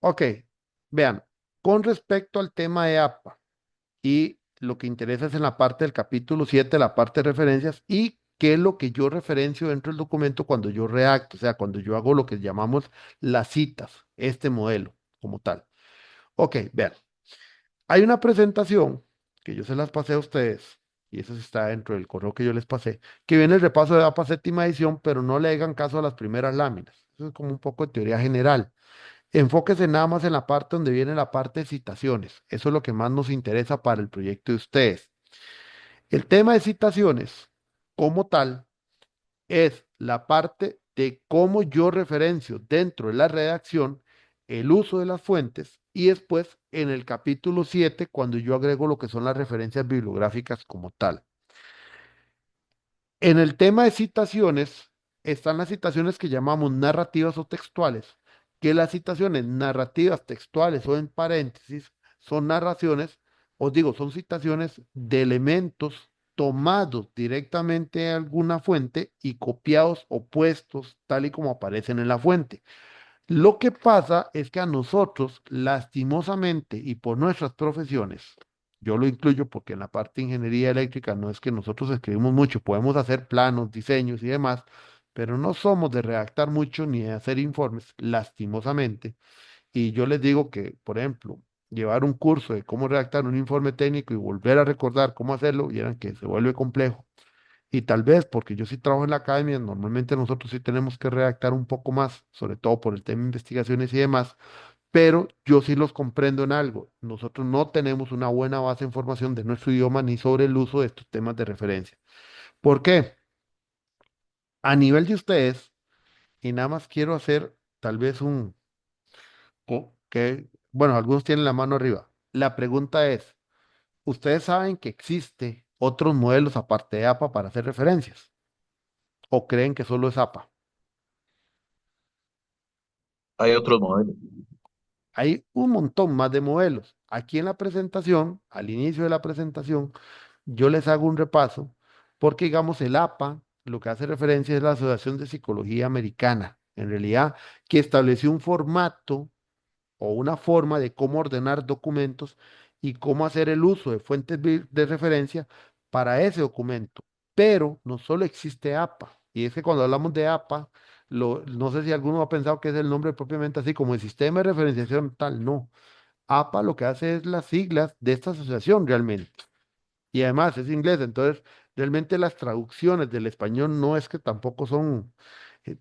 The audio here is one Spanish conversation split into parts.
Ok, vean, con respecto al tema de APA y lo que interesa es en la parte del capítulo 7, la parte de referencias y qué es lo que yo referencio dentro del documento cuando yo redacto, o sea, cuando yo hago lo que llamamos las citas, este modelo como tal. Ok, vean, hay una presentación que yo se las pasé a ustedes y eso sí está dentro del correo que yo les pasé, que viene el repaso de APA séptima edición, pero no le hagan caso a las primeras láminas. Eso es como un poco de teoría general. Enfóquese nada más en la parte donde viene la parte de citaciones. Eso es lo que más nos interesa para el proyecto de ustedes. El tema de citaciones, como tal, es la parte de cómo yo referencio dentro de la redacción el uso de las fuentes y después en el capítulo 7 cuando yo agrego lo que son las referencias bibliográficas como tal. En el tema de citaciones están las citaciones que llamamos narrativas o textuales, que las citaciones narrativas, textuales o en paréntesis son narraciones, os digo, son citaciones de elementos tomados directamente de alguna fuente y copiados o puestos tal y como aparecen en la fuente. Lo que pasa es que a nosotros, lastimosamente, y por nuestras profesiones, yo lo incluyo porque en la parte de ingeniería eléctrica no es que nosotros escribimos mucho, podemos hacer planos, diseños y demás, pero no somos de redactar mucho ni de hacer informes, lastimosamente. Y yo les digo que, por ejemplo, llevar un curso de cómo redactar un informe técnico y volver a recordar cómo hacerlo, vieran que se vuelve complejo. Y tal vez, porque yo sí trabajo en la academia, normalmente nosotros sí tenemos que redactar un poco más, sobre todo por el tema de investigaciones y demás, pero yo sí los comprendo en algo. Nosotros no tenemos una buena base de información de nuestro idioma ni sobre el uso de estos temas de referencia. ¿Por qué? A nivel de ustedes, y nada más quiero hacer tal vez bueno, algunos tienen la mano arriba. La pregunta es, ¿ustedes saben que existe otros modelos aparte de APA para hacer referencias? ¿O creen que solo es APA? Hay otros modelos. Hay un montón más de modelos. Aquí en la presentación, al inicio de la presentación, yo les hago un repaso porque, digamos, el APA, lo que hace referencia es la Asociación de Psicología Americana, en realidad, que estableció un formato o una forma de cómo ordenar documentos y cómo hacer el uso de fuentes de referencia para ese documento. Pero no solo existe APA, y es que cuando hablamos de APA, no sé si alguno ha pensado que es el nombre propiamente así, como el sistema de referenciación tal, no. APA lo que hace es las siglas de esta asociación realmente. Y además es inglés, entonces realmente las traducciones del español no es que tampoco son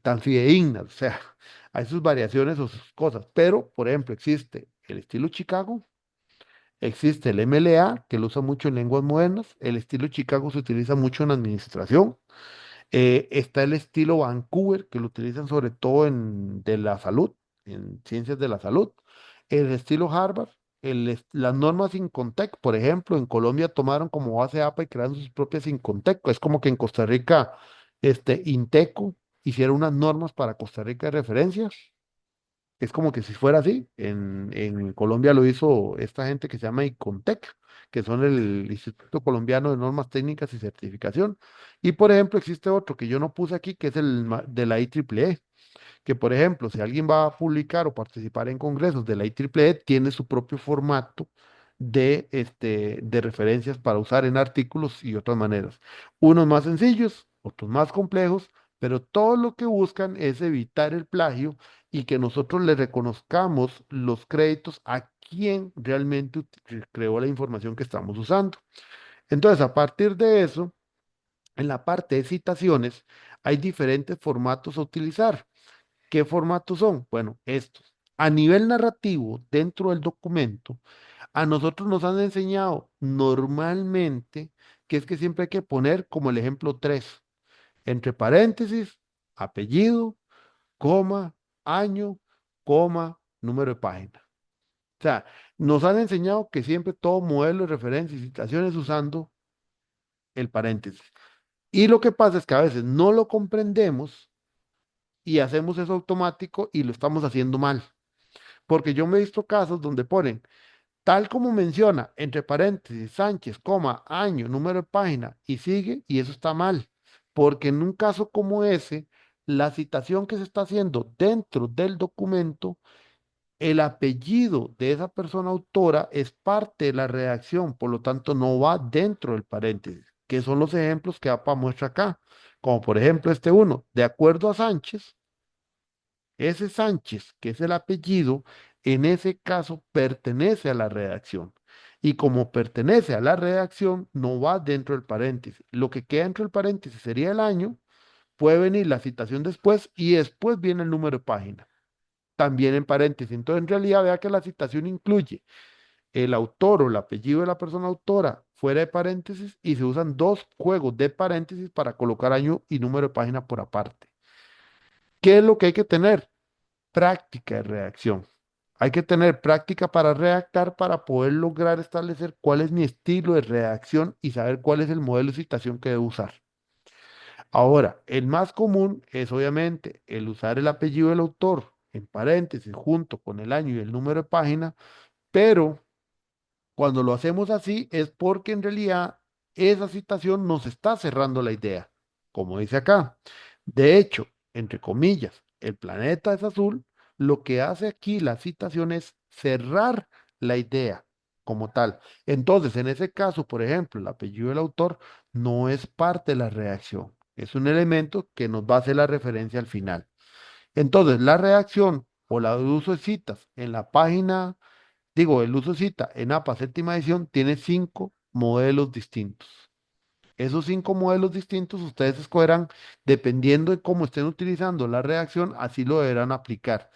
tan fidedignas, o sea, hay sus variaciones o sus cosas, pero por ejemplo existe el estilo Chicago, existe el MLA, que lo usa mucho en lenguas modernas, el estilo Chicago se utiliza mucho en administración, está el estilo Vancouver, que lo utilizan sobre todo en de la salud, en ciencias de la salud. El estilo Harvard, las normas Incontec, por ejemplo, en Colombia tomaron como base APA y crearon sus propias Incontec. Es como que en Costa Rica, Inteco hiciera unas normas para Costa Rica de referencia. Es como que si fuera así. En Colombia lo hizo esta gente que se llama ICONTEC, que son el Instituto Colombiano de Normas Técnicas y Certificación. Y por ejemplo, existe otro que yo no puse aquí, que es de la IEEE, que por ejemplo, si alguien va a publicar o participar en congresos de la IEEE, tiene su propio formato de referencias para usar en artículos y otras maneras. Unos más sencillos, otros más complejos, pero todo lo que buscan es evitar el plagio y que nosotros le reconozcamos los créditos a quien realmente creó la información que estamos usando. Entonces, a partir de eso, en la parte de citaciones, hay diferentes formatos a utilizar. ¿Qué formatos son? Bueno, estos. A nivel narrativo, dentro del documento, a nosotros nos han enseñado normalmente que es que siempre hay que poner como el ejemplo 3 entre paréntesis, apellido, coma, año, coma, número de página. O sea, nos han enseñado que siempre todo modelo de referencia y citaciones usando el paréntesis. Y lo que pasa es que a veces no lo comprendemos y hacemos eso automático y lo estamos haciendo mal. Porque yo me he visto casos donde ponen, tal como menciona, entre paréntesis, Sánchez, coma, año, número de página, y sigue, y eso está mal. Porque en un caso como ese, la citación que se está haciendo dentro del documento el apellido de esa persona autora es parte de la redacción, por lo tanto no va dentro del paréntesis, que son los ejemplos que APA muestra acá. Como por ejemplo este uno, de acuerdo a Sánchez, ese Sánchez, que es el apellido, en ese caso pertenece a la redacción. Y como pertenece a la redacción, no va dentro del paréntesis. Lo que queda dentro del paréntesis sería el año, puede venir la citación después y después viene el número de página, también en paréntesis. Entonces, en realidad, vea que la citación incluye el autor o el apellido de la persona autora fuera de paréntesis y se usan dos juegos de paréntesis para colocar año y número de página por aparte. ¿Qué es lo que hay que tener? Práctica de redacción. Hay que tener práctica para redactar para poder lograr establecer cuál es mi estilo de redacción y saber cuál es el modelo de citación que debo usar. Ahora, el más común es obviamente el usar el apellido del autor en paréntesis junto con el año y el número de página, pero cuando lo hacemos así es porque en realidad esa citación nos está cerrando la idea, como dice acá. De hecho, entre comillas, el planeta es azul, lo que hace aquí la citación es cerrar la idea como tal. Entonces, en ese caso, por ejemplo, el apellido del autor no es parte de la redacción, es un elemento que nos va a hacer la referencia al final. Entonces, la redacción o la de uso de citas en la página. Digo, el uso cita en APA séptima edición tiene 5 modelos distintos. Esos 5 modelos distintos ustedes escogerán dependiendo de cómo estén utilizando la redacción, así lo deberán aplicar.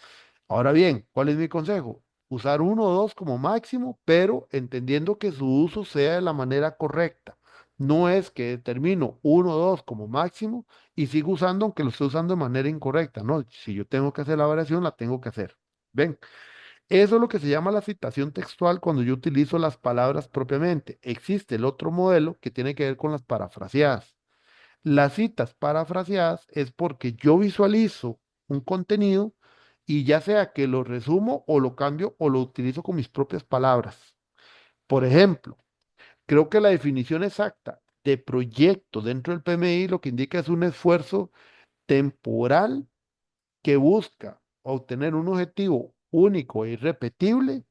Ahora bien, ¿cuál es mi consejo? Usar uno o dos como máximo, pero entendiendo que su uso sea de la manera correcta. No es que determino uno o dos como máximo y sigo usando aunque lo esté usando de manera incorrecta. No, si yo tengo que hacer la variación, la tengo que hacer. ¿Ven? Eso es lo que se llama la citación textual cuando yo utilizo las palabras propiamente. Existe el otro modelo que tiene que ver con las parafraseadas. Las citas parafraseadas es porque yo visualizo un contenido y ya sea que lo resumo o lo cambio o lo utilizo con mis propias palabras. Por ejemplo, creo que la definición exacta de proyecto dentro del PMI lo que indica es un esfuerzo temporal que busca obtener un objetivo único e irrepetible,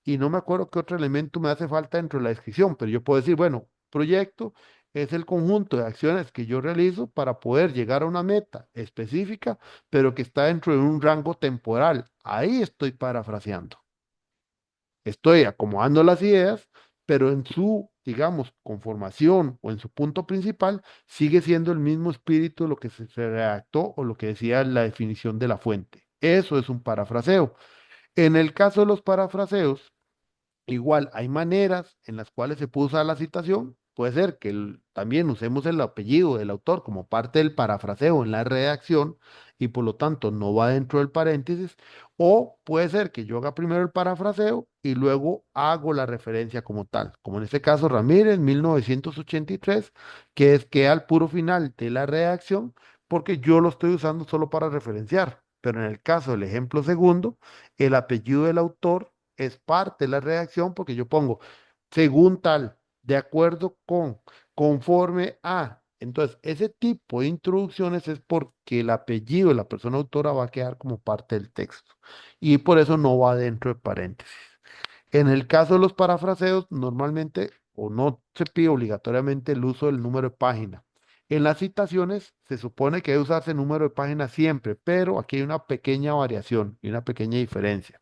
y no me acuerdo qué otro elemento me hace falta dentro de la descripción, pero yo puedo decir, bueno, proyecto es el conjunto de acciones que yo realizo para poder llegar a una meta específica, pero que está dentro de un rango temporal. Ahí estoy parafraseando. Estoy acomodando las ideas, pero en su, digamos, conformación o en su punto principal, sigue siendo el mismo espíritu de lo que se redactó o lo que decía la definición de la fuente. Eso es un parafraseo. En el caso de los parafraseos, igual, hay maneras en las cuales se puede usar la citación. Puede ser que también usemos el apellido del autor como parte del parafraseo en la redacción y por lo tanto no va dentro del paréntesis. O puede ser que yo haga primero el parafraseo y luego hago la referencia como tal. Como en este caso Ramírez, 1983, que es que al puro final de la redacción, porque yo lo estoy usando solo para referenciar. Pero en el caso del ejemplo segundo, el apellido del autor es parte de la redacción porque yo pongo según tal, de acuerdo con, conforme a. Entonces, ese tipo de introducciones es porque el apellido de la persona autora va a quedar como parte del texto y por eso no va dentro de paréntesis. En el caso de los parafraseos, normalmente o no se pide obligatoriamente el uso del número de página. En las citaciones se supone que debe usarse el número de página siempre, pero aquí hay una pequeña variación y una pequeña diferencia.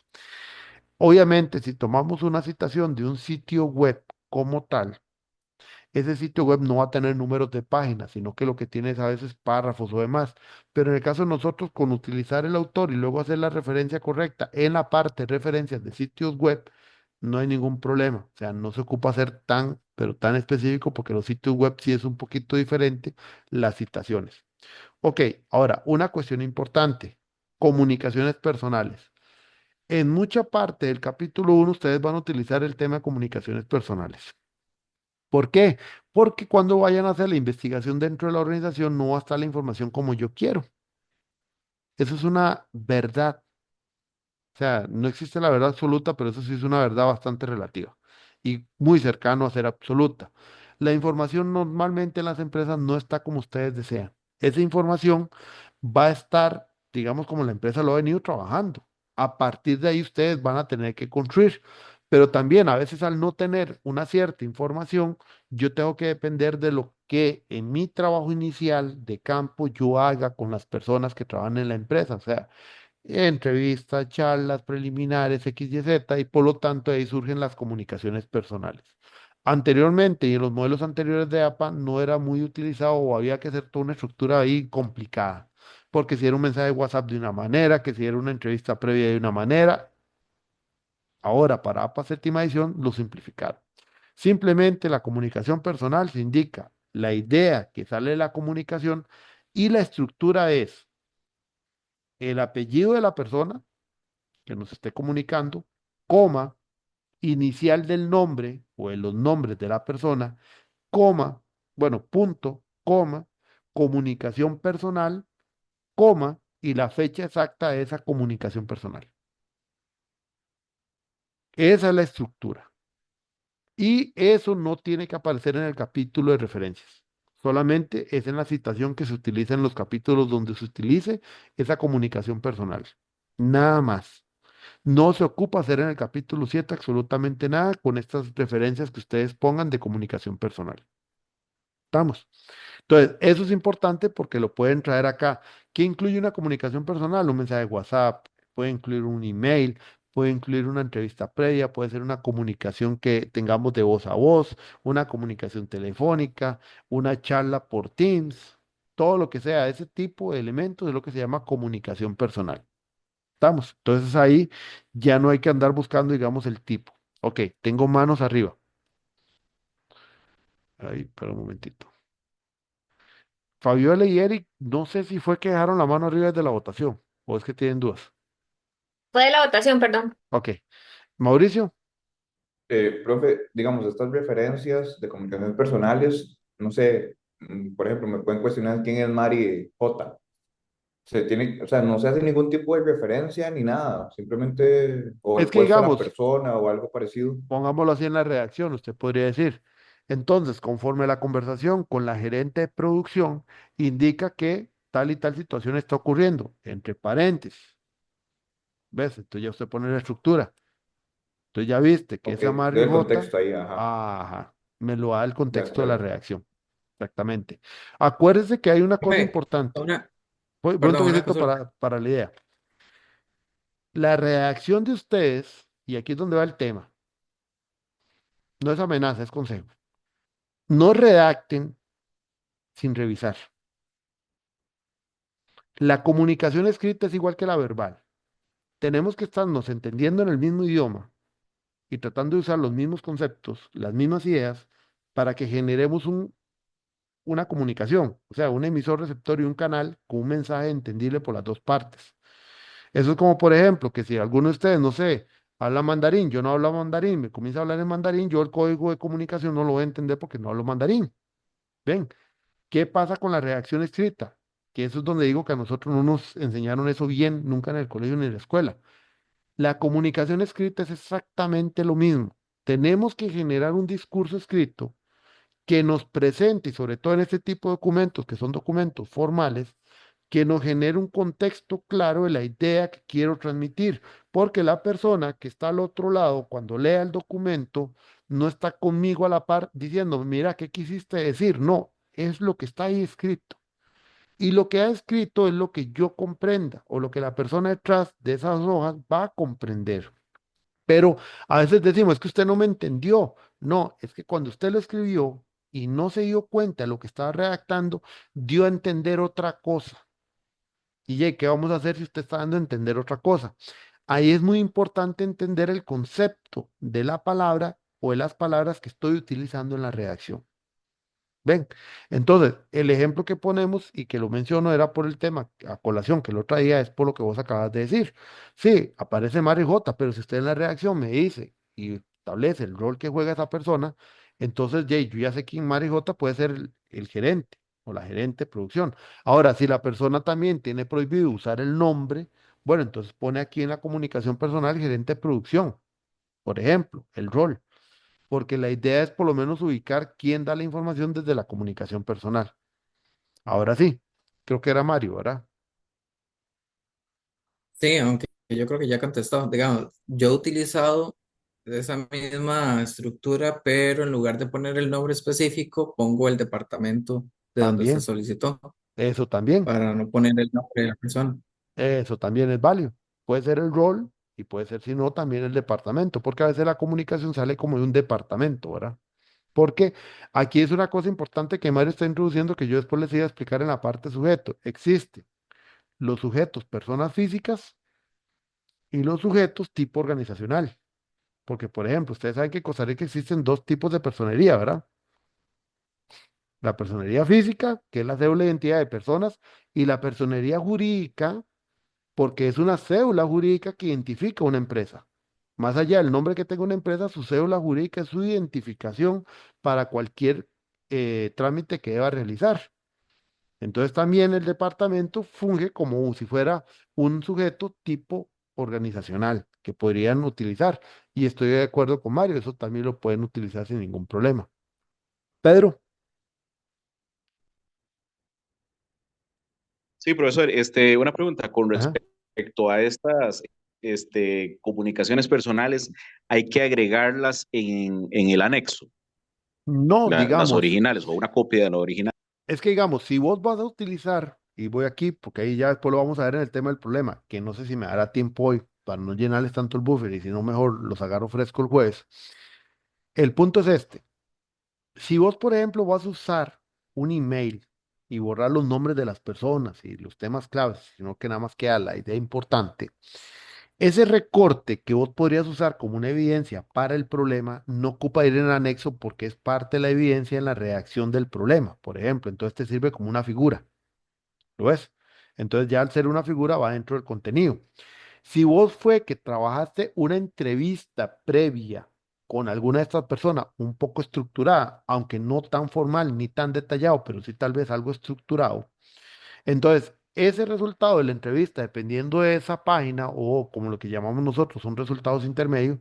Obviamente, si tomamos una citación de un sitio web como tal, ese sitio web no va a tener números de páginas, sino que lo que tiene es a veces párrafos o demás. Pero en el caso de nosotros, con utilizar el autor y luego hacer la referencia correcta en la parte de referencias de sitios web, no hay ningún problema. O sea, no se ocupa ser tan, pero tan específico porque los sitios web sí es un poquito diferente las citaciones. Ok, ahora, una cuestión importante, comunicaciones personales. En mucha parte del capítulo 1 ustedes van a utilizar el tema de comunicaciones personales. ¿Por qué? Porque cuando vayan a hacer la investigación dentro de la organización no va a estar la información como yo quiero. Eso es una verdad. O sea, no existe la verdad absoluta, pero eso sí es una verdad bastante relativa y muy cercano a ser absoluta. La información normalmente en las empresas no está como ustedes desean. Esa información va a estar, digamos, como la empresa lo ha venido trabajando. A partir de ahí ustedes van a tener que construir. Pero también a veces al no tener una cierta información, yo tengo que depender de lo que en mi trabajo inicial de campo yo haga con las personas que trabajan en la empresa. O sea, entrevistas, charlas preliminares, X, Y, Z, y por lo tanto ahí surgen las comunicaciones personales. Anteriormente y en los modelos anteriores de APA no era muy utilizado o había que hacer toda una estructura ahí complicada, porque si era un mensaje de WhatsApp de una manera, que si era una entrevista previa de una manera, ahora para APA séptima edición lo simplificaron. Simplemente la comunicación personal se indica la idea que sale de la comunicación y la estructura es el apellido de la persona que nos esté comunicando, coma, inicial del nombre o de los nombres de la persona, coma, bueno, punto, coma, comunicación personal, coma, y la fecha exacta de esa comunicación personal. Esa es la estructura. Y eso no tiene que aparecer en el capítulo de referencias. Solamente es en la citación que se utiliza en los capítulos donde se utilice esa comunicación personal. Nada más. No se ocupa hacer en el capítulo 7 absolutamente nada con estas referencias que ustedes pongan de comunicación personal. ¿Estamos? Entonces, eso es importante porque lo pueden traer acá. ¿Qué incluye una comunicación personal? Un mensaje de WhatsApp, puede incluir un email, puede incluir una entrevista previa, puede ser una comunicación que tengamos de voz a voz, una comunicación telefónica, una charla por Teams, todo lo que sea, ese tipo de elementos es lo que se llama comunicación personal. ¿Estamos? Entonces ahí ya no hay que andar buscando, digamos, el tipo. Ok, tengo manos arriba. Ahí, espera un momentito. Fabiola y Eric, no sé si fue que dejaron la mano arriba desde la votación o es que tienen dudas. Fue de la votación, perdón. Ok, Mauricio, Profe, digamos, estas referencias de comunicaciones personales, no sé, por ejemplo, me pueden cuestionar quién es Mari J. Se tiene, o sea, no se hace ningún tipo de referencia ni nada, simplemente o es el que puesto de la digamos, persona o algo parecido. pongámoslo así en la redacción, usted podría decir. Entonces, conforme la conversación con la gerente de producción indica que tal y tal situación está ocurriendo, entre paréntesis, ¿ves? Entonces ya usted pone la estructura. Entonces ya viste que Ok, esa doy Mari el J, contexto ahí, ajá, ajá, me lo da el de contexto de la acuerdo. redacción. Exactamente. Acuérdese que hay una cosa Profe, importante. una, Voy un perdón, una toquecito consulta. para la idea. La redacción de ustedes, y aquí es donde va el tema, no es amenaza, es consejo. No redacten sin revisar. La comunicación escrita es igual que la verbal. Tenemos que estarnos entendiendo en el mismo idioma y tratando de usar los mismos conceptos, las mismas ideas, para que generemos una comunicación, o sea, un emisor receptor y un canal con un mensaje entendible por las dos partes. Eso es como, por ejemplo, que si alguno de ustedes, no sé, habla mandarín, yo no hablo mandarín, me comienza a hablar en mandarín, yo el código de comunicación no lo voy a entender porque no hablo mandarín. ¿Ven? ¿Qué pasa con la redacción escrita? Que eso es donde digo que a nosotros no nos enseñaron eso bien, nunca en el colegio ni en la escuela. La comunicación escrita es exactamente lo mismo. Tenemos que generar un discurso escrito que nos presente, y sobre todo en este tipo de documentos, que son documentos formales, que nos genere un contexto claro de la idea que quiero transmitir, porque la persona que está al otro lado, cuando lea el documento, no está conmigo a la par diciendo, mira, ¿qué quisiste decir? No, es lo que está ahí escrito. Y lo que ha escrito es lo que yo comprenda o lo que la persona detrás de esas hojas va a comprender. Pero a veces decimos, es que usted no me entendió. No, es que cuando usted lo escribió y no se dio cuenta de lo que estaba redactando, dio a entender otra cosa. Y ya, ¿qué vamos a hacer si usted está dando a entender otra cosa? Ahí es muy importante entender el concepto de la palabra o de las palabras que estoy utilizando en la redacción. ¿Ven? Entonces, el ejemplo que ponemos y que lo menciono era por el tema a colación que lo traía, es por lo que vos acabas de decir. Sí, aparece Mario J, pero si usted en la reacción me dice y establece el rol que juega esa persona, entonces Jay, yo ya sé quién Mario J puede ser el gerente o la gerente de producción. Ahora, si la persona también tiene prohibido usar el nombre, bueno, entonces pone aquí en la comunicación personal gerente de producción, por ejemplo, el rol porque la idea es por lo menos ubicar quién da la información desde la comunicación personal. Ahora sí, creo que era Mario, ¿verdad? Sí, aunque yo creo que ya contestó. Digamos, yo he utilizado esa misma estructura, pero en lugar de poner el nombre específico, pongo el departamento de donde se También, solicitó eso también, para no poner el nombre de la persona. eso también es válido. Puede ser el rol y puede ser, si no, también el departamento, porque a veces la comunicación sale como de un departamento, ¿verdad? Porque aquí es una cosa importante que Mario está introduciendo que yo después les iba a explicar en la parte sujeto. Existe los sujetos, personas físicas, y los sujetos tipo organizacional. Porque, por ejemplo, ustedes saben que en Costa Rica existen dos tipos de personería, ¿verdad? La personería física, que es la cédula de identidad de personas, y la personería jurídica, porque es una cédula jurídica que identifica una empresa. Más allá del nombre que tenga una empresa, su cédula jurídica es su identificación para cualquier trámite que deba realizar. Entonces también el departamento funge como si fuera un sujeto tipo organizacional que podrían utilizar. Y estoy de acuerdo con Mario, eso también lo pueden utilizar sin ningún problema. Pedro, Sí, profesor, una pregunta con ajá. respecto a estas comunicaciones personales, hay que agregarlas en el anexo, No, las digamos, originales o una copia de la original. es que digamos, si vos vas a utilizar, y voy aquí, porque ahí ya después lo vamos a ver en el tema del problema, que no sé si me dará tiempo hoy para no llenarles tanto el buffer y si no, mejor los agarro fresco el jueves. El punto es este. Si vos, por ejemplo, vas a usar un email y borrar los nombres de las personas y los temas claves, sino que nada más queda la idea importante, ese recorte que vos podrías usar como una evidencia para el problema no ocupa ir en el anexo porque es parte de la evidencia en la redacción del problema, por ejemplo. Entonces te sirve como una figura, ¿lo ves? Entonces ya al ser una figura va dentro del contenido. Si vos fue que trabajaste una entrevista previa con alguna de estas personas, un poco estructurada, aunque no tan formal ni tan detallado, pero sí tal vez algo estructurado, entonces ese resultado de la entrevista, dependiendo de esa página o como lo que llamamos nosotros, son resultados intermedios,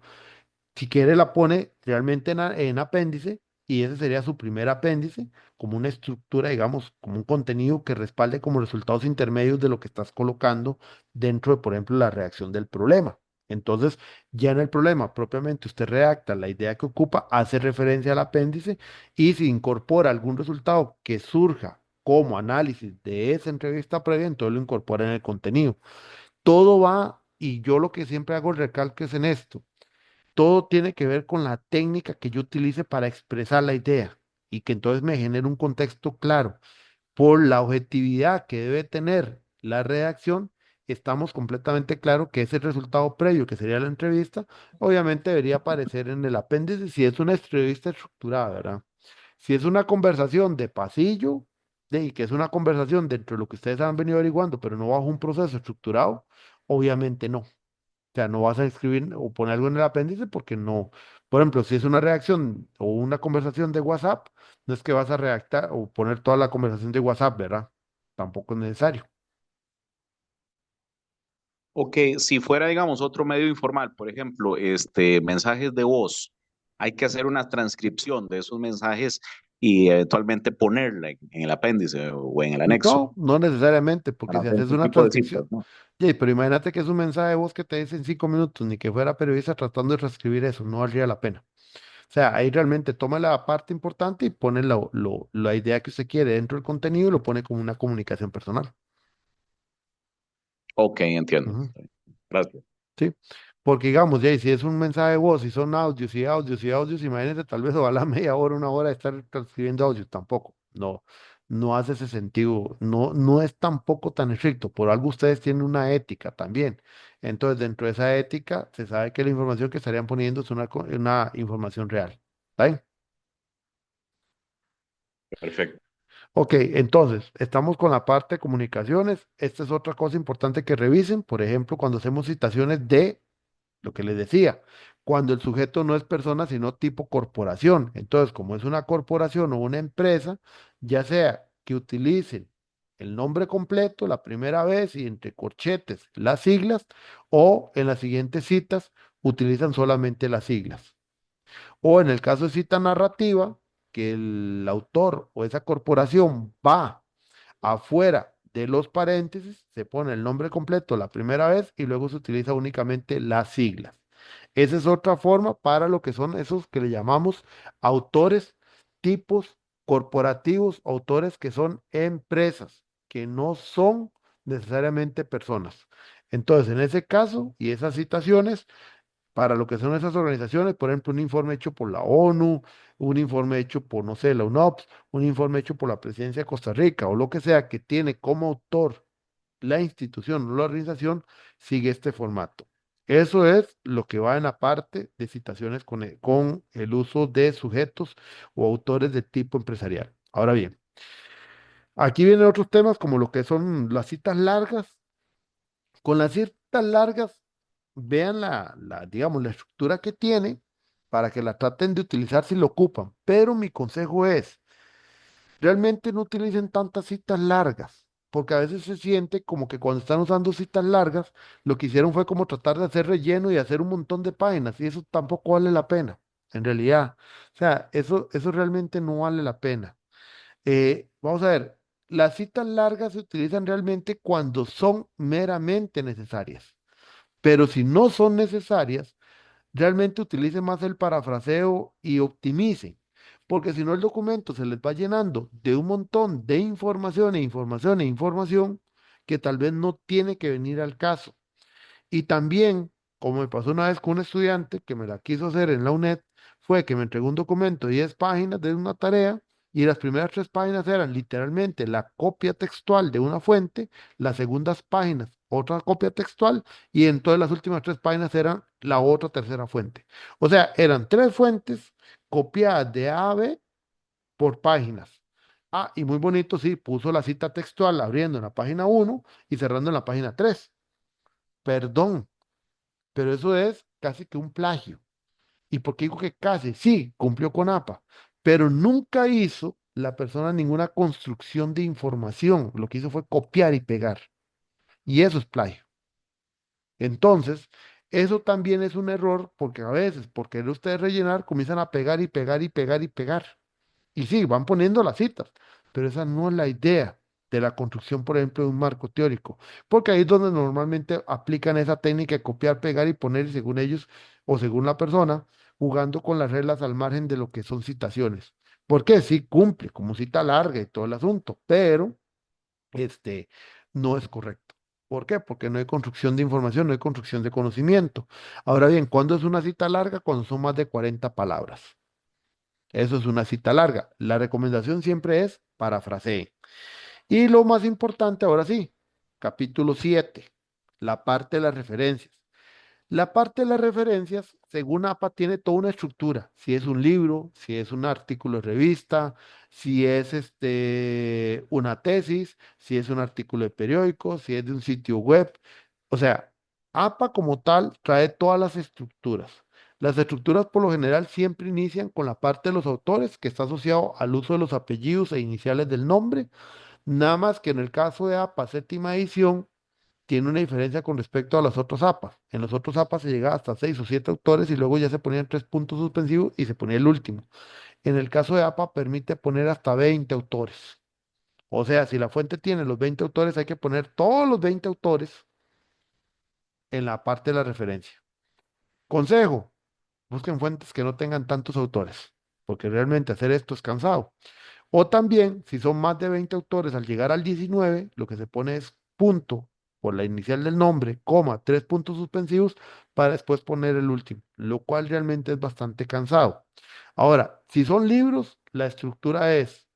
si quiere la pone realmente en apéndice y ese sería su primer apéndice, como una estructura, digamos, como un contenido que respalde como resultados intermedios de lo que estás colocando dentro de, por ejemplo, la reacción del problema. Entonces, ya en el problema propiamente usted redacta la idea que ocupa, hace referencia al apéndice y si incorpora algún resultado que surja como análisis de esa entrevista previa, entonces lo incorpora en el contenido. Todo va, y yo lo que siempre hago el recalque es en esto, todo tiene que ver con la técnica que yo utilice para expresar la idea y que entonces me genere un contexto claro. Por la objetividad que debe tener la redacción, estamos completamente claros que ese resultado previo, que sería la entrevista, obviamente debería aparecer en el apéndice si es una entrevista estructurada, ¿verdad? Si es una conversación de pasillo, y que es una conversación dentro de lo que ustedes han venido averiguando, pero no bajo un proceso estructurado, obviamente no. O sea, no vas a escribir o poner algo en el apéndice porque no. Por ejemplo, si es una reacción o una conversación de WhatsApp, no es que vas a redactar o poner toda la conversación de WhatsApp, ¿verdad? Tampoco es necesario. Ok, si fuera, digamos, otro medio informal, por ejemplo, mensajes de voz, hay que hacer una transcripción de esos mensajes y eventualmente ponerla en el apéndice o en el anexo No, no necesariamente, porque para si hacer haces ese una tipo de citas, transcripción, ¿no? pero imagínate que es un mensaje de voz que te dice en 5 minutos, ni que fuera periodista tratando de transcribir eso, no valdría la pena. O sea, ahí realmente toma la parte importante y pone la idea que usted quiere dentro del contenido y lo pone como una comunicación personal. Ok, entiendo. Ujú. Gracias. Sí, porque digamos, ya, y si es un mensaje de voz, y son audios y audios y audios, imagínate, tal vez o a la media hora, una hora de estar transcribiendo audios, tampoco, no, no hace ese sentido, no, no es tampoco tan estricto, por algo ustedes tienen una ética también, entonces dentro de esa ética se sabe que la información que estarían poniendo es una información real, ¿está bien? Perfecto. Ok, entonces, estamos con la parte de comunicaciones, esta es otra cosa importante que revisen, por ejemplo, cuando hacemos citaciones de lo que les decía, cuando el sujeto no es persona, sino tipo corporación. Entonces, como es una corporación o una empresa, ya sea que utilicen el nombre completo la primera vez y entre corchetes las siglas, o en las siguientes citas utilizan solamente las siglas. O en el caso de cita narrativa, que el autor o esa corporación va afuera de los paréntesis, se pone el nombre completo la primera vez y luego se utiliza únicamente las siglas. Esa es otra forma para lo que son esos que le llamamos autores tipos corporativos, autores que son empresas, que no son necesariamente personas. Entonces, en ese caso y esas citaciones, para lo que son esas organizaciones, por ejemplo, un informe hecho por la ONU, un informe hecho por, no sé, la UNOPS, un informe hecho por la Presidencia de Costa Rica o lo que sea que tiene como autor la institución o la organización, sigue este formato. Eso es lo que va en la parte de citaciones con el uso de sujetos o autores de tipo empresarial. Ahora bien, aquí vienen otros temas como lo que son las citas largas. Con las citas largas, vean digamos, la estructura que tiene para que la traten de utilizar si lo ocupan. Pero mi consejo es, realmente no utilicen tantas citas largas, porque a veces se siente como que cuando están usando citas largas, lo que hicieron fue como tratar de hacer relleno y hacer un montón de páginas, y eso tampoco vale la pena, en realidad. O sea, eso realmente no vale la pena. Vamos a ver, las citas largas se utilizan realmente cuando son meramente necesarias, pero si no son necesarias, realmente utilicen más el parafraseo y optimicen, porque si no el documento se les va llenando de un montón de información e información e información que tal vez no tiene que venir al caso. Y también, como me pasó una vez con un estudiante que me la quiso hacer en la UNED, fue que me entregó un documento de 10 páginas de una tarea y las primeras 3 páginas eran literalmente la copia textual de una fuente, las segundas páginas otra copia textual y entonces las últimas 3 páginas eran la otra tercera fuente. O sea, eran 3 fuentes copiadas de A a B por páginas. Ah, y muy bonito, sí, puso la cita textual abriendo en la página 1 y cerrando en la página 3. Perdón, pero eso es casi que un plagio. ¿Y por qué digo que casi? Sí, cumplió con APA, pero nunca hizo la persona ninguna construcción de información. Lo que hizo fue copiar y pegar. Y eso es plagio. Entonces, eso también es un error porque a veces, por querer ustedes rellenar, comienzan a pegar y pegar y pegar y pegar. Y sí, van poniendo las citas, pero esa no es la idea de la construcción, por ejemplo, de un marco teórico, porque ahí es donde normalmente aplican esa técnica de copiar, pegar y poner, y según ellos o según la persona, jugando con las reglas al margen de lo que son citaciones. Porque sí cumple como cita larga y todo el asunto, pero este no es correcto. ¿Por qué? Porque no hay construcción de información, no hay construcción de conocimiento. Ahora bien, ¿cuándo es una cita larga? Cuando son más de 40 palabras. Eso es una cita larga. La recomendación siempre es parafrasee. Y lo más importante, ahora sí, capítulo 7, la parte de las referencias. La parte de las referencias, según APA, tiene toda una estructura. Si es un libro, si es un artículo de revista, si es una tesis, si es un artículo de periódico, si es de un sitio web. O sea, APA como tal trae todas las estructuras. Las estructuras por lo general siempre inician con la parte de los autores, que está asociado al uso de los apellidos e iniciales del nombre. Nada más que en el caso de APA séptima edición, tiene una diferencia con respecto a los otros APAs. En los otros APAs se llegaba hasta 6 o 7 autores y luego ya se ponían 3 puntos suspensivos y se ponía el último. En el caso de APA permite poner hasta 20 autores. O sea, si la fuente tiene los 20 autores, hay que poner todos los 20 autores en la parte de la referencia. Consejo, busquen fuentes que no tengan tantos autores, porque realmente hacer esto es cansado. O también, si son más de 20 autores, al llegar al 19, lo que se pone es punto por la inicial del nombre, coma, 3 puntos suspensivos para después poner el último, lo cual realmente es bastante cansado. Ahora, si son libros, la estructura es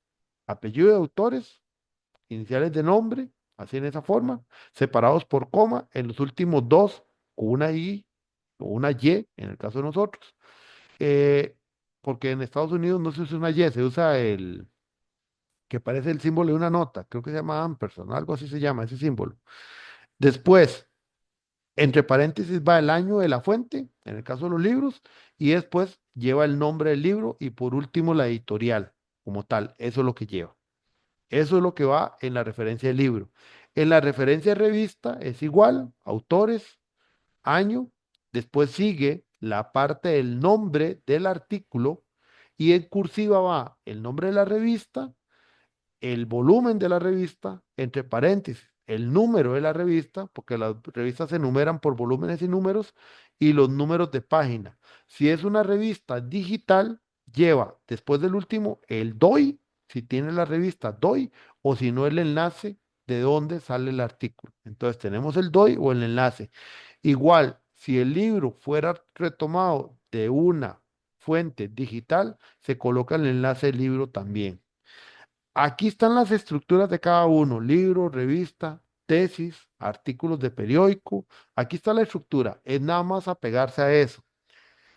apellido de autores, iniciales de nombre, así en esa forma, separados por coma, en los últimos dos, con una I o una Y, en el caso de nosotros. Eh, Porque en Estados Unidos no se usa una Y, se usa el que parece el símbolo de una nota, creo que se llama ampersand, algo así se llama ese símbolo. Después, entre paréntesis va el año de la fuente, en el caso de los libros, y después lleva el nombre del libro y por último la editorial como tal, eso es lo que lleva. Eso es lo que va en la referencia del libro. En la referencia de revista es igual, autores, año, después sigue la parte del nombre del artículo y en cursiva va el nombre de la revista, el volumen de la revista, entre paréntesis, el número de la revista, porque las revistas se enumeran por volúmenes y números, y los números de página. Si es una revista digital, lleva después del último el DOI, si tiene la revista DOI, o si no el enlace de dónde sale el artículo. Entonces tenemos el DOI o el enlace. Igual, si el libro fuera retomado de una fuente digital, se coloca el enlace del libro también. Aquí están las estructuras de cada uno, libro, revista, tesis, artículos de periódico. Aquí está la estructura, es nada más apegarse a eso.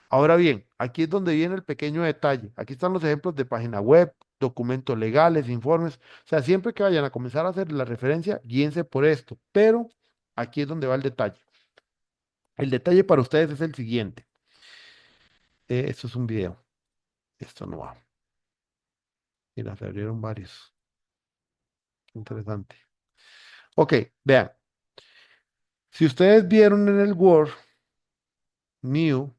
Ahora bien, aquí es donde viene el pequeño detalle. Aquí están los ejemplos de página web, documentos legales, informes. O sea, siempre que vayan a comenzar a hacer la referencia, guíense por esto. Pero aquí es donde va el detalle. El detalle para ustedes es el siguiente. Esto es un video. Esto no va. Mira, se abrieron varios. Interesante. Ok, vean. Si ustedes vieron en el Word mío,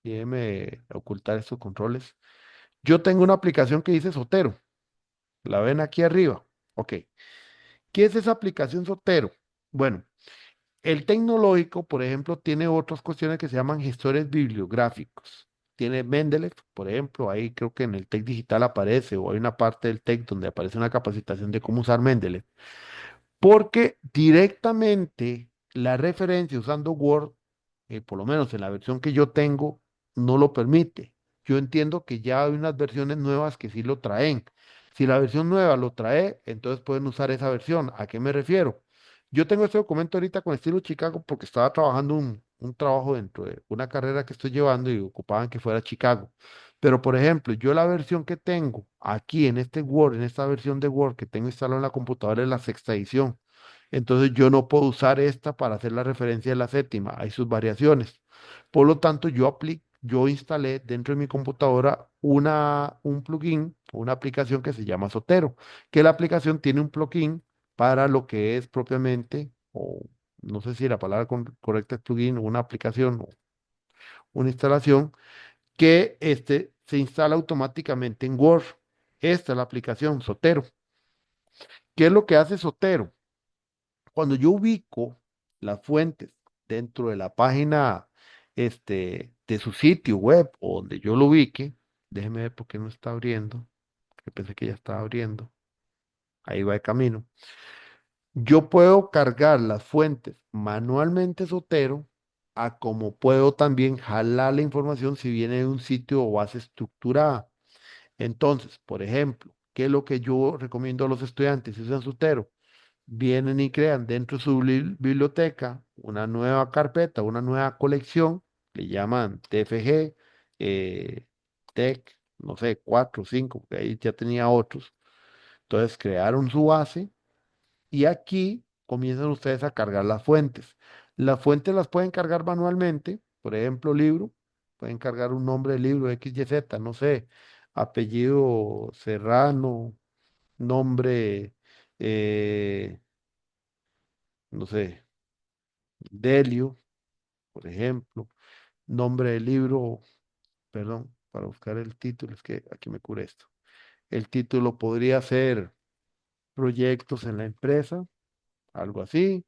y déjenme ocultar estos controles, yo tengo una aplicación que dice Sotero. La ven aquí arriba. Ok. ¿Qué es esa aplicación Sotero? Bueno, el tecnológico, por ejemplo, tiene otras cuestiones que se llaman gestores bibliográficos. Tiene Mendeley, por ejemplo, ahí creo que en el TEC digital aparece, o hay una parte del TEC donde aparece una capacitación de cómo usar Mendeley. Porque directamente la referencia usando Word, por lo menos en la versión que yo tengo, no lo permite. Yo entiendo que ya hay unas versiones nuevas que sí lo traen. Si la versión nueva lo trae, entonces pueden usar esa versión. ¿A qué me refiero? Yo tengo este documento ahorita con estilo Chicago porque estaba trabajando un trabajo dentro de una carrera que estoy llevando y ocupaban que fuera Chicago. Pero, por ejemplo, yo la versión que tengo aquí en este Word, en esta versión de Word que tengo instalada en la computadora es la sexta edición. Entonces yo no puedo usar esta para hacer la referencia de la séptima. Hay sus variaciones. Por lo tanto, yo instalé dentro de mi computadora un plugin, una aplicación que se llama Sotero, que la aplicación tiene un plugin para lo que es propiamente, o no sé si la palabra correcta es plugin o una aplicación o una instalación que se instala automáticamente en Word. Esta es la aplicación Sotero. ¿Qué es lo que hace Sotero? Cuando yo ubico las fuentes dentro de la página de su sitio web o donde yo lo ubique, déjeme ver por qué no está abriendo, que pensé que ya estaba abriendo, ahí va el camino. Yo puedo cargar las fuentes manualmente Sotero, a como puedo también jalar la información si viene de un sitio o base estructurada. Entonces, por ejemplo, ¿qué es lo que yo recomiendo a los estudiantes si usan Sotero? Vienen y crean dentro de su biblioteca una nueva carpeta, una nueva colección, le llaman TFG, TEC, no sé, 4 o 5, porque ahí ya tenía otros. Entonces crearon su base y aquí comienzan ustedes a cargar las fuentes. Las fuentes las pueden cargar manualmente, por ejemplo, libro, pueden cargar un nombre de libro XYZ, no sé, apellido Serrano, nombre, eh, no sé, Delio, por ejemplo, nombre del libro, perdón, para buscar el título, es que aquí me cura esto. El título podría ser Proyectos en la empresa, algo así.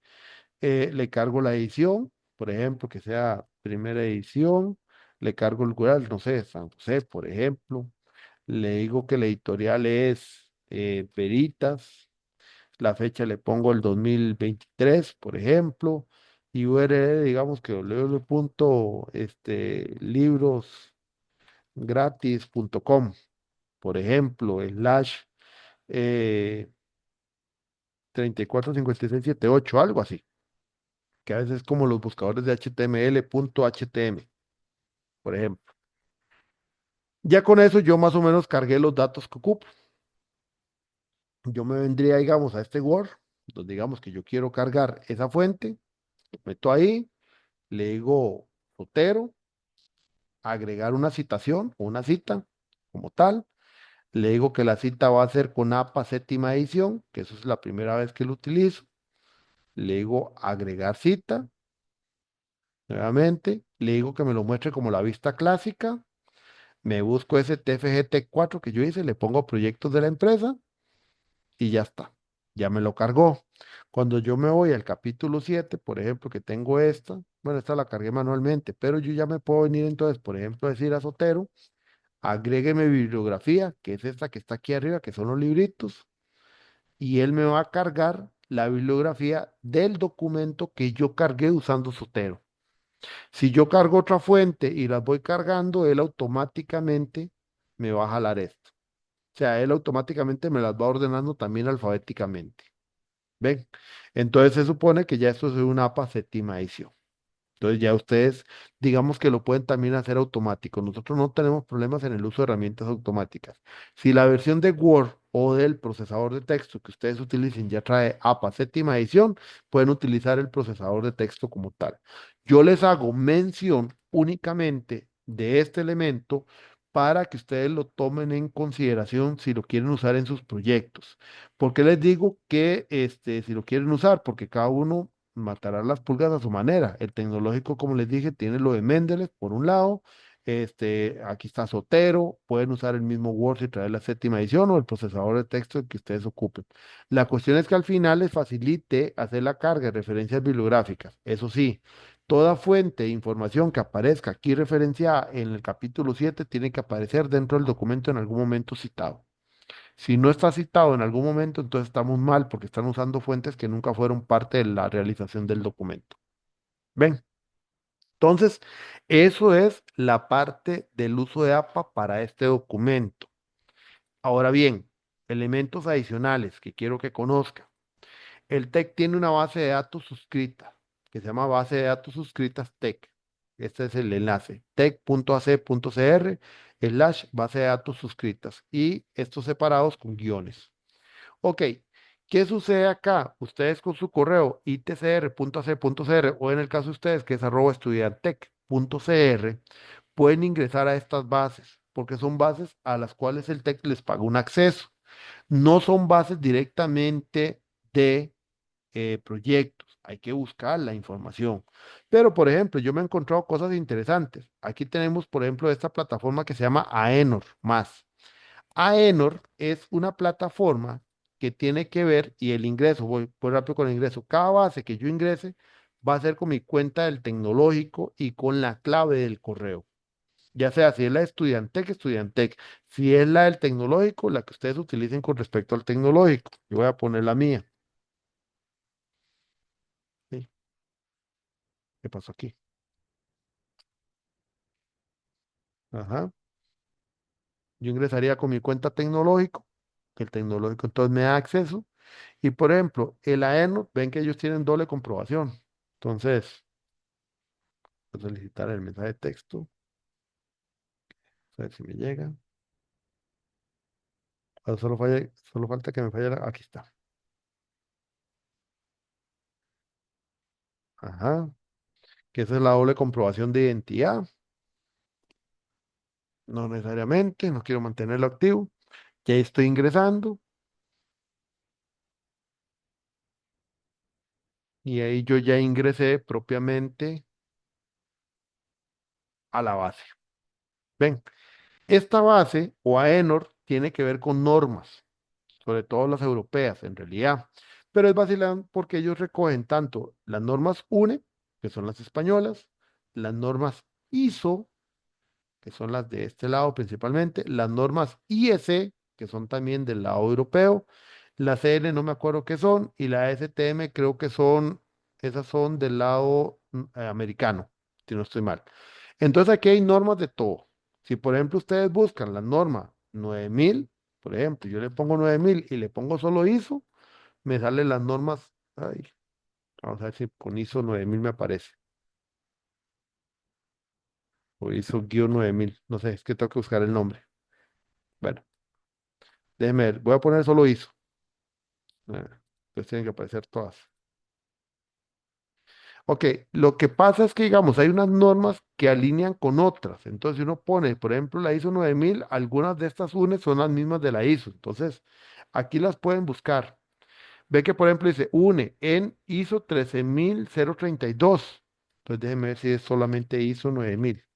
Le cargo la edición, por ejemplo, que sea primera edición. Le cargo el lugar, no sé, San José, por ejemplo. Le digo que la editorial es Veritas. La fecha le pongo el 2023, por ejemplo, y URL, digamos que librosgratis.com, por ejemplo, slash eh, 345678, algo así, que a veces es como los buscadores de HTML.htm, por ejemplo. Ya con eso yo más o menos cargué los datos que ocupo. Yo me vendría, digamos, a este Word, donde digamos que yo quiero cargar esa fuente, lo meto ahí, le digo Sotero, agregar una citación o una cita como tal. Le digo que la cita va a ser con APA séptima edición, que eso es la primera vez que lo utilizo. Le digo agregar cita. Nuevamente, le digo que me lo muestre como la vista clásica. Me busco ese TFGT4 que yo hice, le pongo proyectos de la empresa y ya está, ya me lo cargó. Cuando yo me voy al capítulo 7, por ejemplo, que tengo esta, bueno, esta la cargué manualmente, pero yo ya me puedo venir entonces, por ejemplo, decir a Sotero, agrégueme bibliografía, que es esta que está aquí arriba, que son los libritos, y él me va a cargar la bibliografía del documento que yo cargué usando Sotero. Si yo cargo otra fuente y las voy cargando, él automáticamente me va a jalar esto. O sea, él automáticamente me las va ordenando también alfabéticamente. ¿Ven? Entonces se supone que ya esto es una APA séptima edición. Entonces ya ustedes, digamos que lo pueden también hacer automático. Nosotros no tenemos problemas en el uso de herramientas automáticas. Si la versión de Word o del procesador de texto que ustedes utilicen ya trae APA séptima edición, pueden utilizar el procesador de texto como tal. Yo les hago mención únicamente de este elemento para que ustedes lo tomen en consideración si lo quieren usar en sus proyectos. ¿Por qué les digo que si lo quieren usar? Porque cada uno matará las pulgas a su manera. El tecnológico, como les dije, tiene lo de Mendeley por un lado. Aquí está Sotero, pueden usar el mismo Word y traer la séptima edición o el procesador de texto que ustedes ocupen. La cuestión es que al final les facilite hacer la carga de referencias bibliográficas. Eso sí, toda fuente de información que aparezca aquí referenciada en el capítulo 7 tiene que aparecer dentro del documento en algún momento citado. Si no está citado en algún momento, entonces estamos mal porque están usando fuentes que nunca fueron parte de la realización del documento. ¿Ven? Entonces, eso es la parte del uso de APA para este documento. Ahora bien, elementos adicionales que quiero que conozcan. El TEC tiene una base de datos suscrita que se llama base de datos suscritas TEC. Este es el enlace, tec.ac.cr base de datos suscritas y estos separados con guiones. Ok, ¿qué sucede acá? Ustedes con su correo itcr.ac.cr o en el caso de ustedes que es estudiantec.cr pueden ingresar a estas bases porque son bases a las cuales el TEC les paga un acceso. No son bases directamente de proyectos. Hay que buscar la información. Pero, por ejemplo, yo me he encontrado cosas interesantes. Aquí tenemos, por ejemplo, esta plataforma que se llama Aenor más. Aenor es una plataforma que tiene que ver, y el ingreso, voy rápido con el ingreso, cada base que yo ingrese va a ser con mi cuenta del tecnológico y con la clave del correo. Ya sea si es la de Estudiantec, Estudiantec. Si es la del tecnológico, la que ustedes utilicen con respecto al tecnológico. Yo voy a poner la mía. ¿Sí? ¿Qué pasó aquí? Ajá. Yo ingresaría con mi cuenta tecnológico, que el tecnológico entonces me da acceso. Y por ejemplo, el AENO, ven que ellos tienen doble comprobación. Entonces, voy a solicitar el mensaje de texto, a ver si me llega. Solo falta que me falle aquí está. Ajá. Que esa es la doble comprobación de identidad. No necesariamente, no quiero mantenerlo activo. Ya estoy ingresando y ahí yo ya ingresé propiamente a la base. Ven, esta base o AENOR tiene que ver con normas, sobre todo las europeas en realidad, pero es vacilante porque ellos recogen tanto las normas UNE, que son las españolas, las normas ISO, que son las de este lado principalmente, las normas IEC, que son también del lado europeo, la CN no me acuerdo qué son, y la STM creo que son, esas son del lado americano, si no estoy mal. Entonces aquí hay normas de todo. Si por ejemplo ustedes buscan la norma 9000, por ejemplo, yo le pongo 9000 y le pongo solo ISO, me salen las normas, ay, vamos a ver si con ISO 9000 me aparece, o ISO guión 9000, no sé, es que tengo que buscar el nombre. Bueno, déjenme ver, voy a poner solo ISO. Pues tienen que aparecer todas. Ok, lo que pasa es que, digamos, hay unas normas que alinean con otras. Entonces, si uno pone, por ejemplo, la ISO 9000, algunas de estas UNES son las mismas de la ISO. Entonces, aquí las pueden buscar. Ve que, por ejemplo, dice UNE en ISO 13032. Entonces, déjenme ver si es solamente ISO 9000,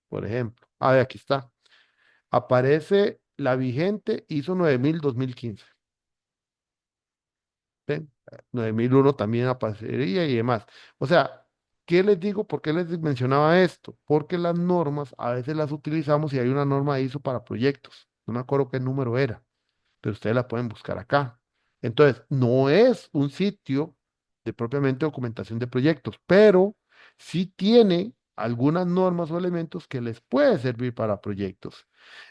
por ejemplo. Ah, aquí está. Aparece la vigente ISO 9000 2015. ¿ven? 9001 también aparecería y demás. O sea, ¿qué les digo? ¿Por qué les mencionaba esto? Porque las normas a veces las utilizamos y hay una norma de ISO para proyectos. No me acuerdo qué número era, pero ustedes la pueden buscar acá. Entonces, no es un sitio de propiamente documentación de proyectos, pero sí tiene algunas normas o elementos que les puede servir para proyectos.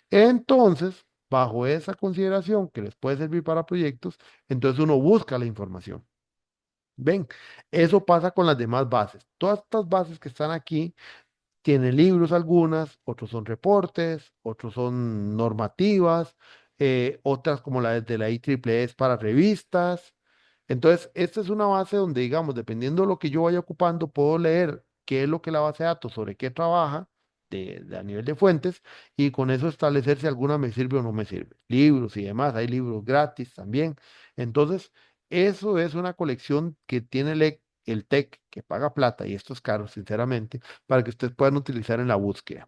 Entonces, bajo esa consideración que les puede servir para proyectos, entonces uno busca la información. Ven, eso pasa con las demás bases. Todas estas bases que están aquí tienen libros algunas, otros son reportes, otros son normativas, otras como la de la IEEE es para revistas. Entonces, esta es una base donde, digamos, dependiendo de lo que yo vaya ocupando, puedo leer qué es lo que la base de datos, sobre qué trabaja, a nivel de fuentes, y con eso establecer si alguna me sirve o no me sirve. Libros y demás, hay libros gratis también. Entonces, eso es una colección que tiene el TEC, que paga plata, y esto es caro, sinceramente, para que ustedes puedan utilizar en la búsqueda.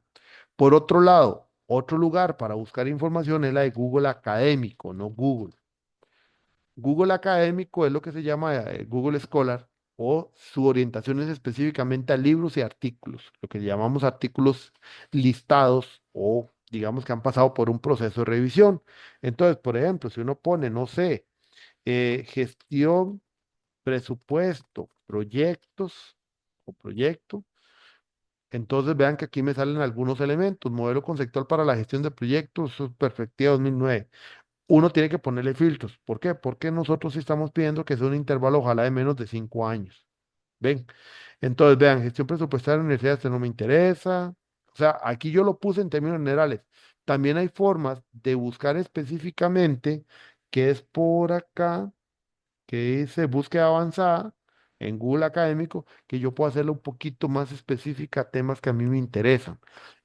Por otro lado, otro lugar para buscar información es la de Google Académico, no Google. Google Académico es lo que se llama Google Scholar o su orientación es específicamente a libros y artículos, lo que llamamos artículos listados o digamos que han pasado por un proceso de revisión. Entonces, por ejemplo, si uno pone, no sé, gestión, presupuesto, proyectos o proyecto, entonces vean que aquí me salen algunos elementos. Modelo conceptual para la gestión de proyectos, eso es Perspectiva 2009. Uno tiene que ponerle filtros. ¿Por qué? Porque nosotros sí estamos pidiendo que sea un intervalo ojalá de menos de 5 años. ¿Ven? Entonces, vean, gestión presupuestaria de la universidad, este no me interesa. O sea, aquí yo lo puse en términos generales. También hay formas de buscar específicamente, que es por acá, que dice búsqueda avanzada en Google Académico, que yo puedo hacerlo un poquito más específica a temas que a mí me interesan.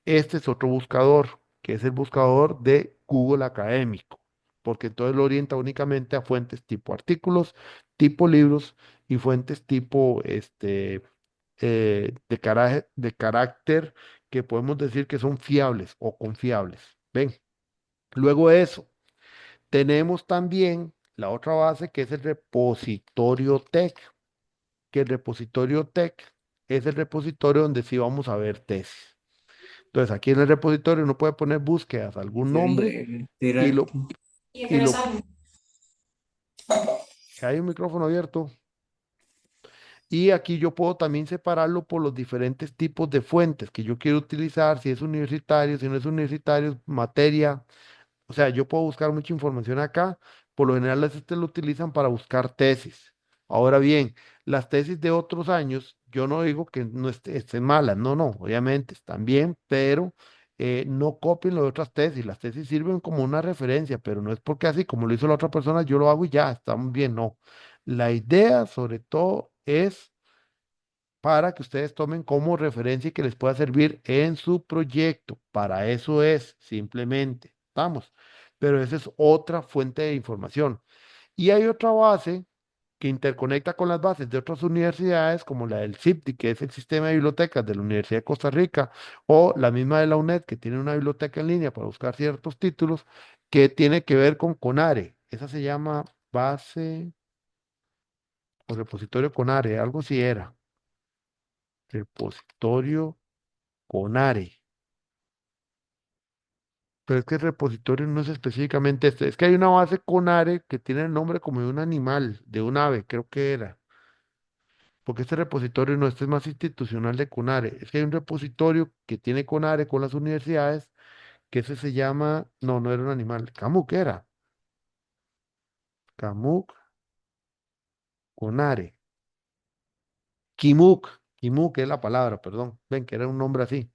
Este es otro buscador, que es el buscador de Google Académico, porque entonces lo orienta únicamente a fuentes tipo artículos, tipo libros y fuentes tipo de carácter que podemos decir que son fiables o confiables. ¿Ven? Luego de eso. Tenemos también la otra base que es el repositorio TEC, que el repositorio TEC es el repositorio donde sí vamos a ver tesis. Entonces, aquí en el repositorio uno puede poner búsquedas, algún nombre y lo, Directo. ¿Y a qué y hora lo, sale? hay un micrófono abierto. Y aquí yo puedo también separarlo por los diferentes tipos de fuentes que yo quiero utilizar, si es universitario, si no es universitario, materia. O sea, yo puedo buscar mucha información acá. Por lo general, las lo utilizan para buscar tesis. Ahora bien, las tesis de otros años, yo no digo que no estén malas, no, no, obviamente están bien, pero no copien lo de otras tesis. Las tesis sirven como una referencia, pero no es porque así como lo hizo la otra persona, yo lo hago y ya, estamos bien, no. La idea, sobre todo, es para que ustedes tomen como referencia y que les pueda servir en su proyecto. Para eso es, simplemente. Estamos. Pero esa es otra fuente de información. Y hay otra base que interconecta con las bases de otras universidades, como la del CIPDI, que es el Sistema de Bibliotecas de la Universidad de Costa Rica, o la misma de la UNED, que tiene una biblioteca en línea para buscar ciertos títulos, que tiene que ver con CONARE. Esa se llama base o repositorio CONARE, algo así era. Repositorio CONARE. Pero es que el repositorio no es específicamente este. Es que hay una base CONARE que tiene el nombre como de un animal, de un ave, creo que era. Porque este repositorio no, este es más institucional de CONARE. Es que hay un repositorio que tiene CONARE con las universidades, que ese se llama, no, no era un animal. ¿Camuc era? ¿Camuc? CONARE. Kimuk. Kimuk es la palabra, perdón. Ven, que era un nombre así.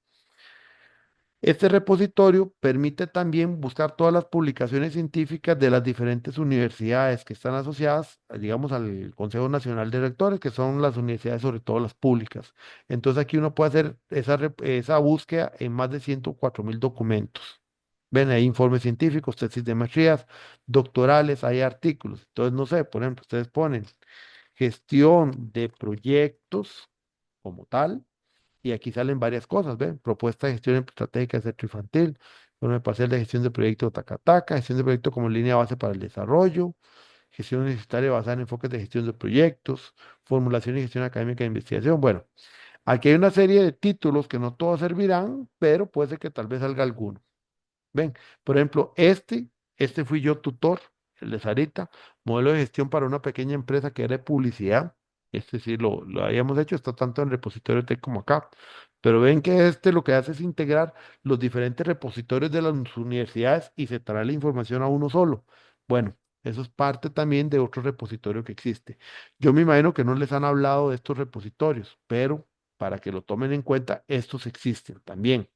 Este repositorio permite también buscar todas las publicaciones científicas de las diferentes universidades que están asociadas, digamos, al Consejo Nacional de Rectores, que son las universidades, sobre todo las públicas. Entonces aquí uno puede hacer esa búsqueda en más de 104.000 documentos. Ven, hay informes científicos, tesis de maestrías, doctorales, hay artículos. Entonces, no sé, por ejemplo, ustedes ponen gestión de proyectos como tal y aquí salen varias cosas, ¿ven? Propuesta de gestión estratégica del centro infantil, informe parcial de gestión de proyecto Tacataca, gestión de proyecto como línea base para el desarrollo, gestión universitaria basada en enfoques de gestión de proyectos, formulación y gestión académica de investigación. Bueno, aquí hay una serie de títulos que no todos servirán, pero puede ser que tal vez salga alguno. Ven, por ejemplo, este fui yo tutor, el de Sarita, modelo de gestión para una pequeña empresa que era de publicidad. Este sí lo habíamos hecho, está tanto en el repositorio TEC como acá. Pero ven que este lo que hace es integrar los diferentes repositorios de las universidades y se trae la información a uno solo. Bueno, eso es parte también de otro repositorio que existe. Yo me imagino que no les han hablado de estos repositorios, pero para que lo tomen en cuenta, estos existen también.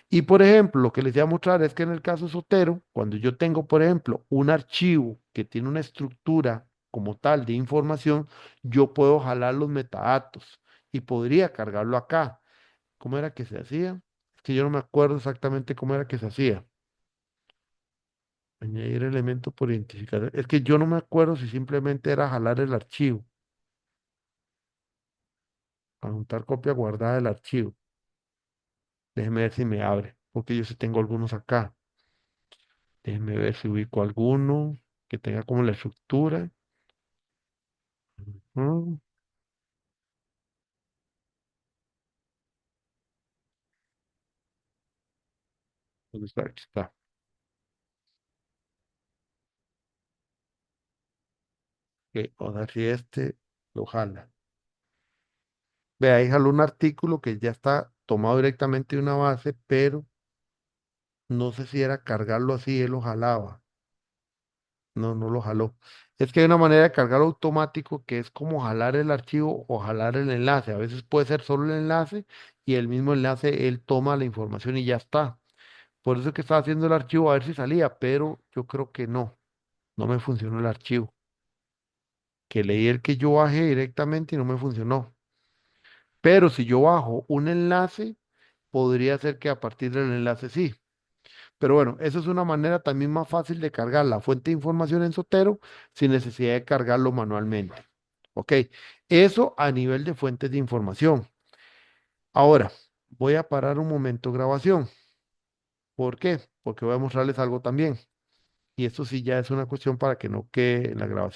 Y por ejemplo, lo que les voy a mostrar es que en el caso Sotero, cuando yo tengo, por ejemplo, un archivo que tiene una estructura como tal de información, yo puedo jalar los metadatos y podría cargarlo acá. ¿Cómo era que se hacía? Es que yo no me acuerdo exactamente cómo era que se hacía. Añadir elementos por identificación. Es que yo no me acuerdo si simplemente era jalar el archivo. Adjuntar copia guardada del archivo. Déjeme ver si me abre, porque yo sí tengo algunos acá. Déjenme ver si ubico alguno que tenga como la estructura. Mm, ¿Dónde está? Aquí está. Ok, ahora sí este lo jala. Ve, ahí jaló un artículo que ya está tomado directamente de una base, pero no sé si era cargarlo así, él lo jalaba. No, no lo jaló. Es que hay una manera de cargarlo automático que es como jalar el archivo o jalar el enlace. A veces puede ser solo el enlace y el mismo enlace él toma la información y ya está. Por eso es que estaba haciendo el archivo a ver si salía, pero yo creo que no, no me funcionó el archivo. Que leí el que yo bajé directamente y no me funcionó. Pero si yo bajo un enlace, podría ser que a partir del enlace sí. Pero bueno, eso es una manera también más fácil de cargar la fuente de información en Sotero sin necesidad de cargarlo manualmente. Ok, eso a nivel de fuentes de información. Ahora, voy a parar un momento grabación. ¿Por qué? Porque voy a mostrarles algo también. Y esto sí ya es una cuestión para que no quede en la grabación.